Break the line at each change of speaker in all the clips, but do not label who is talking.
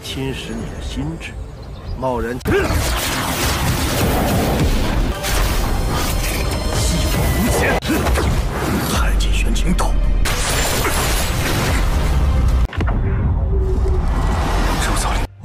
侵蚀你的心智，贸然西方无前，太极玄清斗。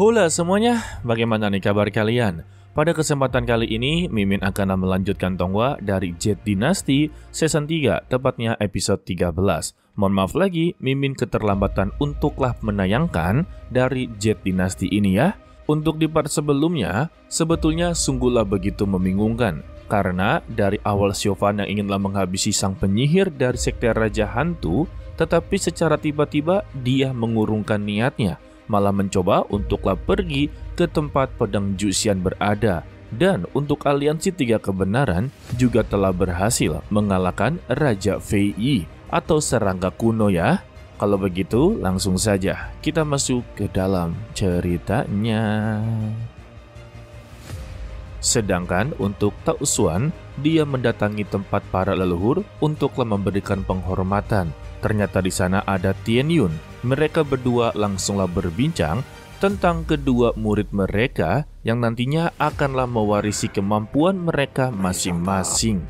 Halo semuanya, bagaimana nih kabar kalian? Pada kesempatan kali ini, Mimin akan melanjutkan Tonghua dari Jade Dynasty Season 3, tepatnya episode 13. Mohon maaf lagi, Mimin keterlambatan untuklah menayangkan dari Jade Dynasty ini ya. Untuk di part sebelumnya, sebetulnya sungguhlah begitu membingungkan. Karena dari awal Siobhan yang inginlah menghabisi sang penyihir dari sekte Raja Hantu, tetapi secara tiba-tiba dia mengurungkan niatnya. Malah mencoba untuklah pergi ke tempat pedang Juxian berada. Dan untuk aliansi tiga kebenaran juga telah berhasil mengalahkan Raja Fei Yi atau serangga kuno ya. Kalau begitu langsung saja kita masuk ke dalam ceritanya. Sedangkan untuk Tao Xuan, dia mendatangi tempat para leluhur untuklah memberikan penghormatan. Ternyata di sana ada Tian Yun. Mereka berdua langsunglah berbincang tentang kedua murid mereka yang nantinya akanlah mewarisi kemampuan mereka masing-masing.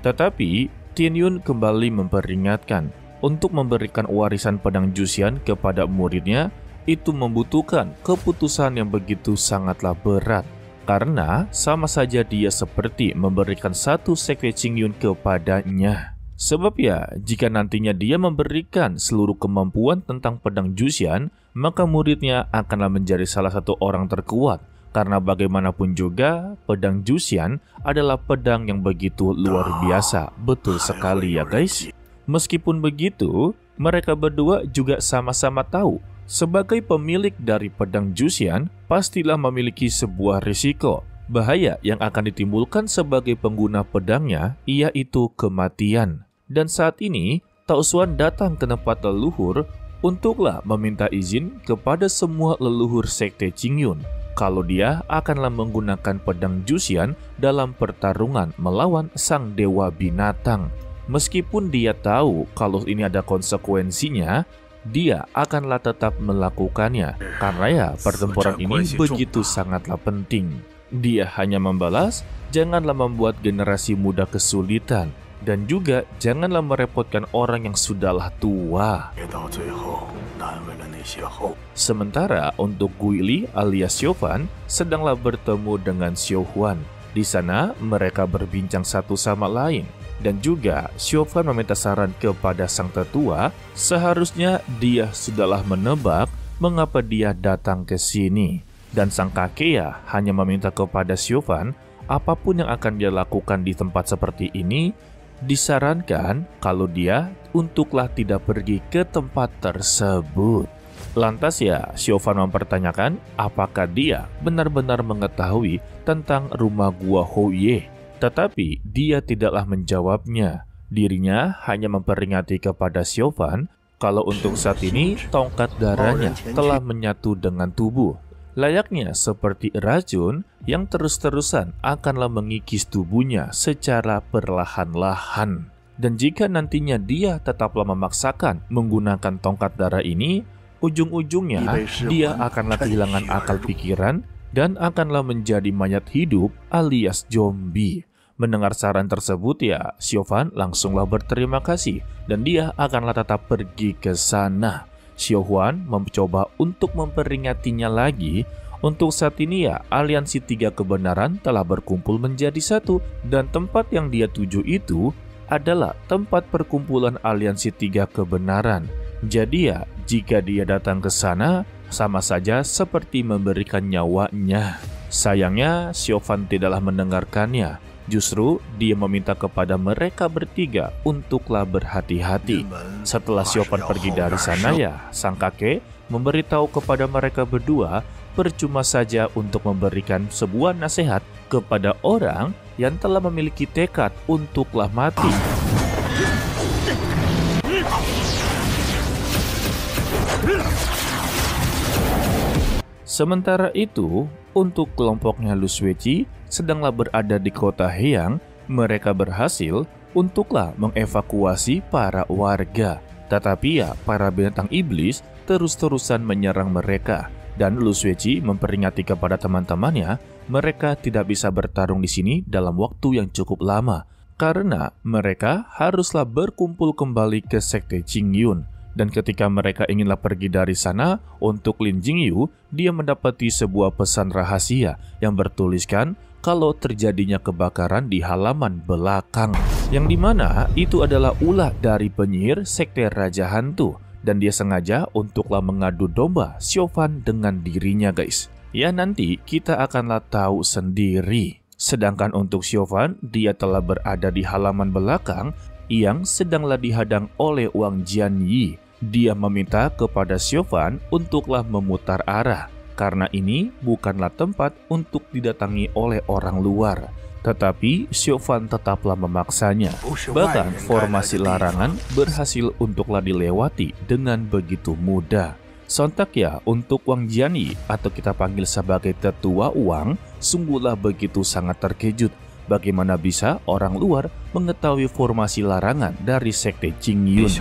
Tetapi Tian Yun kembali memperingatkan untuk memberikan warisan pedang Juxian kepada muridnya itu membutuhkan keputusan yang begitu sangatlah berat. Karena sama saja dia seperti memberikan satu sekte Qingyun kepadanya. Sebab ya, jika nantinya dia memberikan seluruh kemampuan tentang pedang Juxian, maka muridnya akanlah menjadi salah satu orang terkuat. Karena bagaimanapun juga, pedang Juxian adalah pedang yang begitu luar biasa. Betul sekali ya guys. Meskipun begitu, mereka berdua juga sama-sama tahu, sebagai pemilik dari pedang Juxian, pastilah memiliki sebuah risiko. Bahaya yang akan ditimbulkan sebagai pengguna pedangnya, yaitu kematian. Dan saat ini, Tao Xuan datang ke tempat leluhur untuklah meminta izin kepada semua leluhur sekte Qingyun kalau dia akanlah menggunakan pedang Juxian dalam pertarungan melawan sang dewa binatang. Meskipun dia tahu kalau ini ada konsekuensinya, dia akanlah tetap melakukannya karena ya pertempuran ini begitu sangatlah penting. Dia hanya membalas, janganlah membuat generasi muda kesulitan. Dan juga janganlah merepotkan orang yang sudahlah tua. Sementara untuk Guili alias Siobhan sedanglah bertemu dengan Xiuhuan. Di sana mereka berbincang satu sama lain. Dan juga Siobhan meminta saran kepada sang tetua, seharusnya dia sudahlah menebak mengapa dia datang ke sini. Dan sang kakek ya hanya meminta kepada Siobhan apapun yang akan dia lakukan di tempat seperti ini, disarankan kalau dia untuklah tidak pergi ke tempat tersebut. Lantas ya, Siobhan mempertanyakan apakah dia benar-benar mengetahui tentang rumah gua Houye. Tetapi dia tidaklah menjawabnya. Dirinya hanya memperingati kepada Siobhan kalau untuk saat ini tongkat darahnya telah menyatu dengan tubuh. Layaknya seperti racun yang terus-terusan akanlah mengikis tubuhnya secara perlahan-lahan. Dan jika nantinya dia tetaplah memaksakan menggunakan tongkat darah ini, ujung-ujungnya dia akanlah kehilangan akal pikiran dan akanlah menjadi mayat hidup alias zombie. Mendengar saran tersebut ya, Siobhan langsunglah berterima kasih dan dia akanlah tetap pergi ke sana. Xiuhuan mencoba untuk memperingatinya lagi. Untuk saat ini ya, aliansi tiga kebenaran telah berkumpul menjadi satu. Dan tempat yang dia tuju itu adalah tempat perkumpulan aliansi tiga kebenaran. Jadi ya, jika dia datang ke sana, sama saja seperti memberikan nyawanya. Sayangnya, Siobhan tidaklah mendengarkannya. Justru dia meminta kepada mereka bertiga untuklah berhati-hati. Setelah Siobhan pergi dari sana ya, sang kakek memberitahu kepada mereka berdua percuma saja untuk memberikan sebuah nasihat kepada orang yang telah memiliki tekad untuklah mati. Sementara itu, untuk kelompoknya Lu Suiqi sedanglah berada di kota Heiang, mereka berhasil untuklah mengevakuasi para warga. Tetapi ya, para binatang iblis terus-terusan menyerang mereka. Dan Lu Suiqi memperingati kepada teman-temannya, mereka tidak bisa bertarung di sini dalam waktu yang cukup lama, karena mereka haruslah berkumpul kembali ke Sekte Qingyun. Dan ketika mereka inginlah pergi dari sana, untuk Lin Jingyu, dia mendapati sebuah pesan rahasia yang bertuliskan kalau terjadinya kebakaran di halaman belakang, yang dimana itu adalah ulah dari penyihir Sekte Raja Hantu. Dan dia sengaja untuklah mengadu domba Siofan dengan dirinya, guys. Ya, nanti kita akanlah tahu sendiri. Sedangkan untuk Siofan, dia telah berada di halaman belakang yang sedanglah dihadang oleh Wang Jianyi. Dia meminta kepada Siofan untuklah memutar arah, karena ini bukanlah tempat untuk didatangi oleh orang luar. Tetapi Siofan tetaplah memaksanya. Bahkan formasi larangan berhasil untuklah dilewati dengan begitu mudah. Sontak ya, untuk Wang Jianyi atau kita panggil sebagai Tetua Wang, sungguhlah begitu sangat terkejut. Bagaimana bisa orang luar mengetahui formasi larangan dari Sekte Qingyun?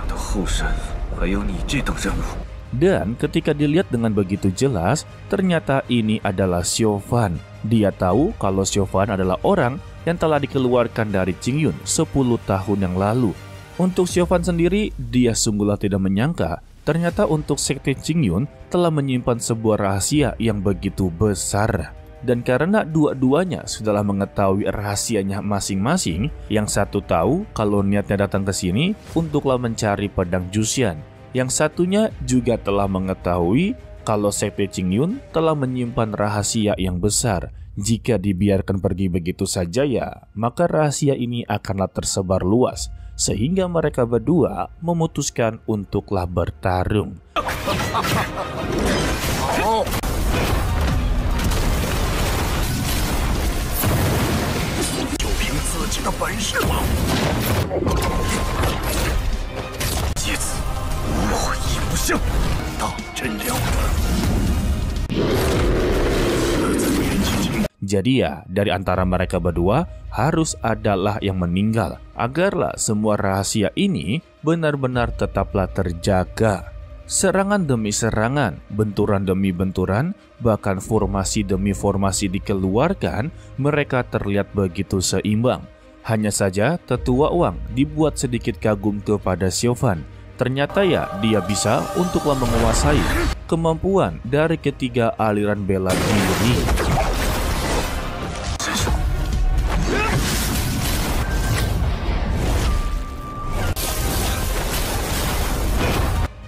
Dan ketika dilihat dengan begitu jelas, ternyata ini adalah Siofan. Dia tahu kalau Siofan adalah orang yang telah dikeluarkan dari Qingyun 10 tahun yang lalu. Untuk Siofan sendiri, dia sungguhlah tidak menyangka ternyata untuk Sekte Qingyun telah menyimpan sebuah rahasia yang begitu besar. Dan karena dua-duanya sudahlah mengetahui rahasianya masing-masing, yang satu tahu kalau niatnya datang ke sini untuklah mencari pedang Juxian. Yang satunya juga telah mengetahui kalau Sekte Qingyun telah menyimpan rahasia yang besar. Jika dibiarkan pergi begitu saja ya, maka rahasia ini akanlah tersebar luas, sehingga mereka berdua memutuskan untuklah bertarung. Jadi ya, dari antara mereka berdua harus adalah yang meninggal, agarlah semua rahasia ini benar-benar tetaplah terjaga. Serangan demi serangan, benturan demi benturan, bahkan formasi demi formasi dikeluarkan, mereka terlihat begitu seimbang. Hanya saja Tetua Wang dibuat sedikit kagum kepada Siofan. Ternyata ya, dia bisa untuklah menguasai kemampuan dari ketiga aliran bela diri.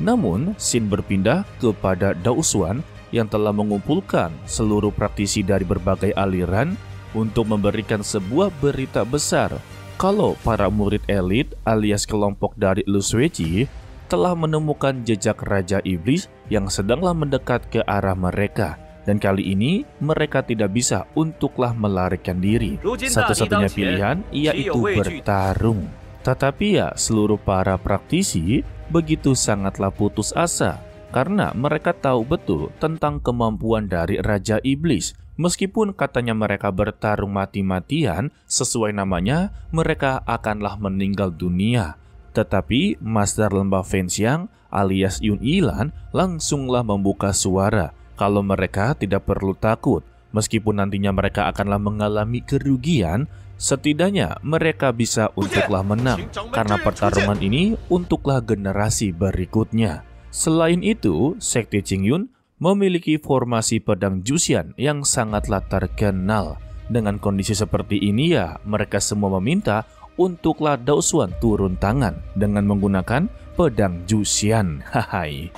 Namun, scene berpindah kepada Dao Xuan yang telah mengumpulkan seluruh praktisi dari berbagai aliran untuk memberikan sebuah berita besar kalau para murid elit alias kelompok dari Lu Suiqi telah menemukan jejak Raja Iblis yang sedanglah mendekat ke arah mereka. Dan kali ini mereka tidak bisa untuklah melarikan diri. Satu-satunya pilihan yaitu bertarung. Tetapi ya, seluruh para praktisi begitu sangatlah putus asa karena mereka tahu betul tentang kemampuan dari Raja Iblis. Meskipun katanya mereka bertarung mati-matian, sesuai namanya, mereka akanlah meninggal dunia. Tetapi Master Lembah Fenxiang alias Yun Yilan langsunglah membuka suara kalau mereka tidak perlu takut. Meskipun nantinya mereka akanlah mengalami kerugian, setidaknya mereka bisa untuklah menang karena pertarungan ini untuklah generasi berikutnya. Selain itu, Sekte Qingyun memiliki formasi pedang Juxian yang sangatlah terkenal. Dengan kondisi seperti ini ya, mereka semua meminta untuklah Dao Xuan turun tangan dengan menggunakan pedang Juxian. Hai.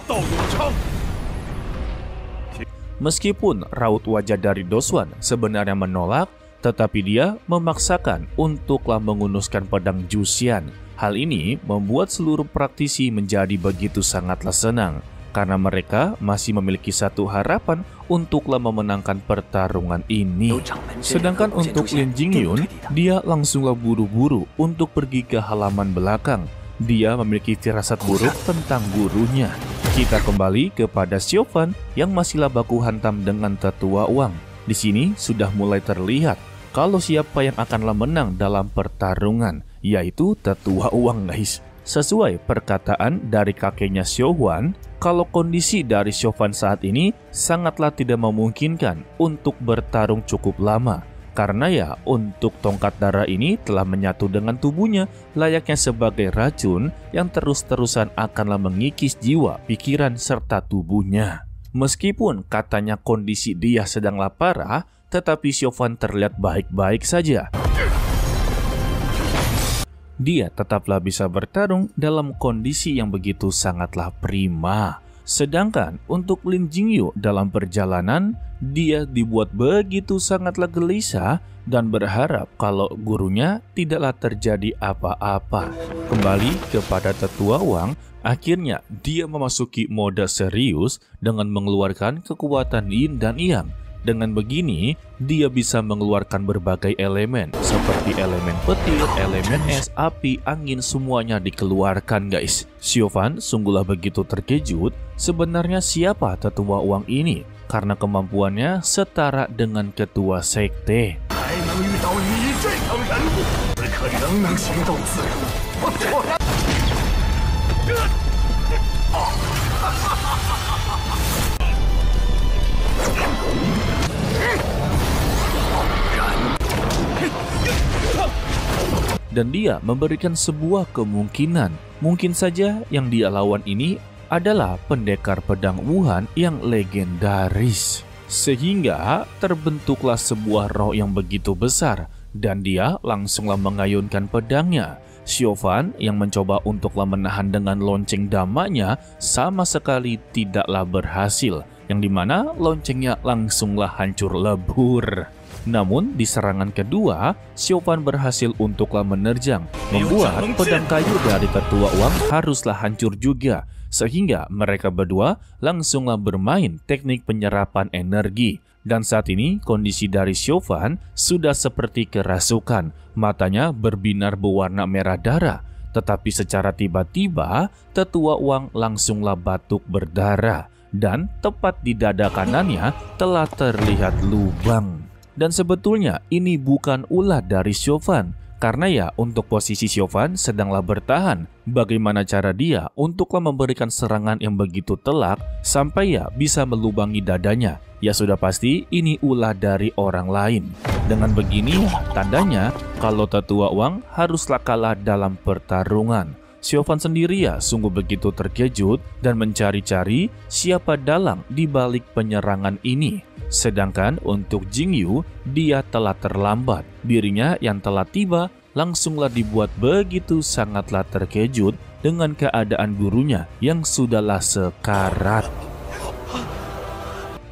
Meskipun raut wajah dari Dao Xuan sebenarnya menolak, tetapi dia memaksakan untuklah mengunuskan pedang Juxian. Hal ini membuat seluruh praktisi menjadi begitu sangatlah senang, karena mereka masih memiliki satu harapan untuklah memenangkan pertarungan ini. Sedangkan untuk Lin Jingyun, dia langsunglah buru-buru untuk pergi ke halaman belakang. Dia memiliki firasat buruk tentang gurunya. Kita kembali kepada Siofan yang masihlah baku hantam dengan Tetua Wang. Di sini sudah mulai terlihat kalau siapa yang akanlah menang dalam pertarungan, yaitu Tetua Wang, guys. Sesuai perkataan dari kakeknya Xiaohuan, kalau kondisi dari Xiaohuan saat ini sangatlah tidak memungkinkan untuk bertarung cukup lama. Karena ya untuk tongkat darah ini telah menyatu dengan tubuhnya layaknya sebagai racun yang terus-terusan akanlah mengikis jiwa, pikiran, serta tubuhnya. Meskipun katanya kondisi dia sedanglah parah, tetapi Xiaohuan terlihat baik-baik saja. Dia tetaplah bisa bertarung dalam kondisi yang begitu sangatlah prima. Sedangkan untuk Lin Jingyu dalam perjalanan, dia dibuat begitu sangatlah gelisah dan berharap kalau gurunya tidaklah terjadi apa-apa. Kembali kepada Tetua Wang, akhirnya dia memasuki mode serius dengan mengeluarkan kekuatan Yin dan Yang. Dengan begini, dia bisa mengeluarkan berbagai elemen seperti elemen petir, elemen es, api, angin, semuanya dikeluarkan guys. Xiaohuan sungguhlah begitu terkejut, sebenarnya siapa Tetua Wang ini? Karena kemampuannya setara dengan ketua sekte. Dan dia memberikan sebuah kemungkinan. Mungkin saja yang dia lawan ini adalah pendekar pedang Wuhan yang legendaris. Sehingga terbentuklah sebuah roh yang begitu besar dan dia langsunglah mengayunkan pedangnya. Xiaohuan yang mencoba untuklah menahan dengan lonceng damanya sama sekali tidaklah berhasil. Yang dimana loncengnya langsunglah hancur lebur. Namun di serangan kedua, Xiaohuan berhasil untuklah menerjang, membuat pedang kayu dari Tetua Wang haruslah hancur juga, sehingga mereka berdua langsunglah bermain teknik penyerapan energi. Dan saat ini kondisi dari Xiaohuan sudah seperti kerasukan, matanya berbinar berwarna merah darah. Tetapi secara tiba-tiba, Tetua Wang langsunglah batuk berdarah, dan tepat di dada kanannya telah terlihat lubang. Dan sebetulnya ini bukan ulah dari Xiaohuan, karena ya untuk posisi Xiaohuan sedanglah bertahan. Bagaimana cara dia untuklah memberikan serangan yang begitu telak sampai ya bisa melubangi dadanya? Ya sudah pasti ini ulah dari orang lain. Dengan begini tandanya kalau Tetua Wang haruslah kalah dalam pertarungan. Xiaohuan sendiri ya sungguh begitu terkejut dan mencari-cari siapa dalang di balik penyerangan ini. Sedangkan untuk Jingyu, dia telah terlambat. Dirinya yang telah tiba langsunglah dibuat begitu sangatlah terkejut dengan keadaan gurunya yang sudahlah sekarat.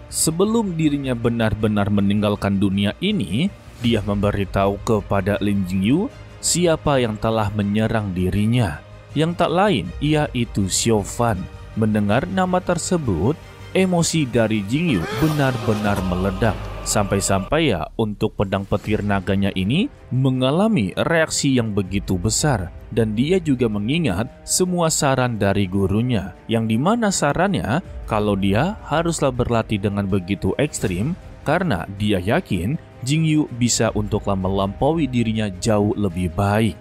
Sebelum dirinya benar-benar meninggalkan dunia ini, dia memberitahu kepada Lin Jingyu siapa yang telah menyerang dirinya. Yang tak lain yaitu Xiaohuan. Mendengar nama tersebut, emosi dari Jingyu benar-benar meledak. Sampai-sampai ya untuk pedang petir naganya ini mengalami reaksi yang begitu besar. Dan dia juga mengingat semua saran dari gurunya. Yang dimana sarannya kalau dia haruslah berlatih dengan begitu ekstrim. Karena dia yakin Jingyu bisa untuklah melampaui dirinya jauh lebih baik.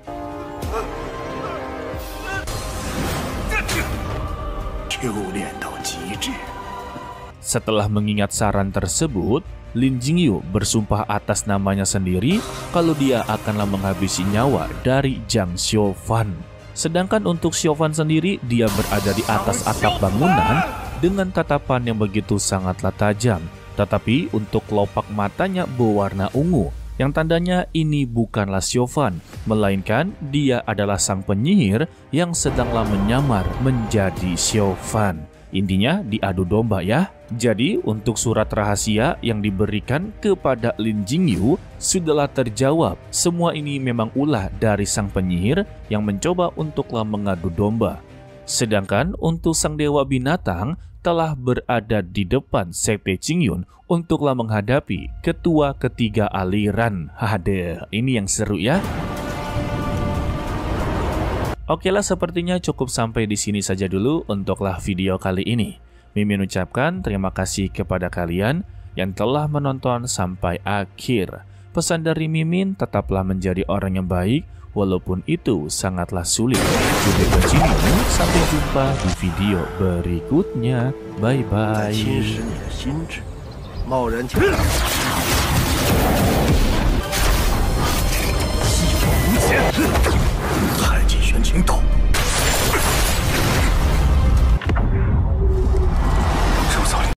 Setelah mengingat saran tersebut, Lin Jingyu bersumpah atas namanya sendiri kalau dia akanlah menghabisi nyawa dari Zhang Xiaohuan. Sedangkan untuk Xiaohuan sendiri, dia berada di atas atap bangunan dengan tatapan yang begitu sangatlah tajam. Tetapi untuk kelopak matanya berwarna ungu, yang tandanya ini bukanlah Xiaohuan, melainkan dia adalah sang penyihir yang sedanglah menyamar menjadi Xiaohuan. Intinya diadu domba ya. Jadi untuk surat rahasia yang diberikan kepada Lin Jingyu sudahlah terjawab. Semua ini memang ulah dari sang penyihir yang mencoba untuklah mengadu domba. Sedangkan untuk sang dewa binatang telah berada di depan sekte Qingyun untuklah menghadapi ketua ketiga aliran. Hahaha, ini yang seru ya. Oke lah, sepertinya cukup sampai di sini saja dulu untuklah video kali ini. Mimin ucapkan terima kasih kepada kalian yang telah menonton sampai akhir. Pesan dari Mimin, tetaplah menjadi orang yang baik, walaupun itu sangatlah sulit. Gue Jinmu, sampai jumpa di video berikutnya. Bye bye.
侵蚀你的心智，贸然前